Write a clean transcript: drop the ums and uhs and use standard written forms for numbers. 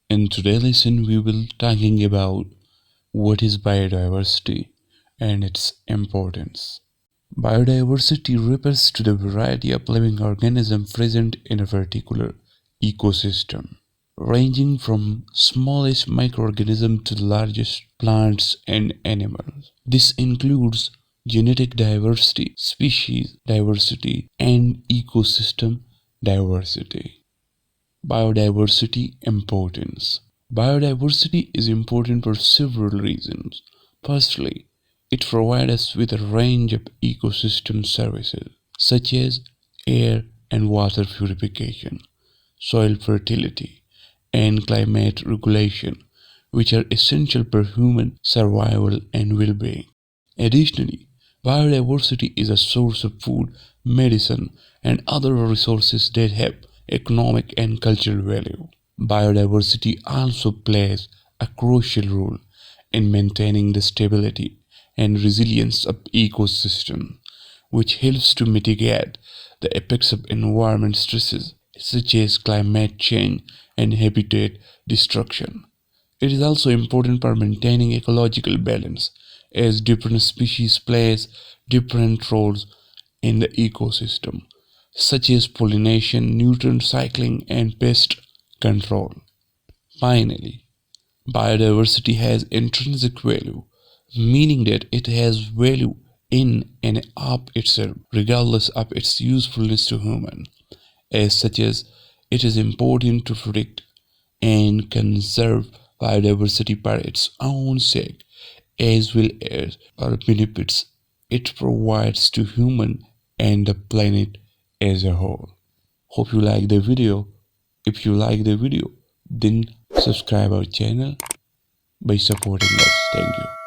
In today's lesson, we will talking about what is biodiversity and its importance. Biodiversity refers to the variety of living organisms present in a particular ecosystem, ranging from smallest microorganisms to the largest plants and animals. This includes genetic diversity, species diversity, and ecosystem diversity. Biodiversity importance. Biodiversity is important for several reasons. Firstly, it provides us with a range of ecosystem services such as air and water purification, soil fertility, and climate regulation, which are essential for human survival and well-being. Additionally, biodiversity is a source of food, medicine, and other resources that have economic and cultural value. Biodiversity also plays a crucial role in maintaining the stability and resilience of ecosystems, which helps to mitigate the effects of environment stresses such as climate change and habitat destruction. It is also important for maintaining ecological balance, as different species plays different roles in the ecosystem, such as pollination, nutrient cycling, and pest control. Finally, biodiversity has intrinsic value, meaning that it has value in and of itself, regardless of its usefulness to humans. As such as it is important to protect and conserve biodiversity for its own sake, as well as for benefits it provides to human and the planet as a whole. Hope you like the video. If you like the video, then subscribe our channel by supporting us. Thank you.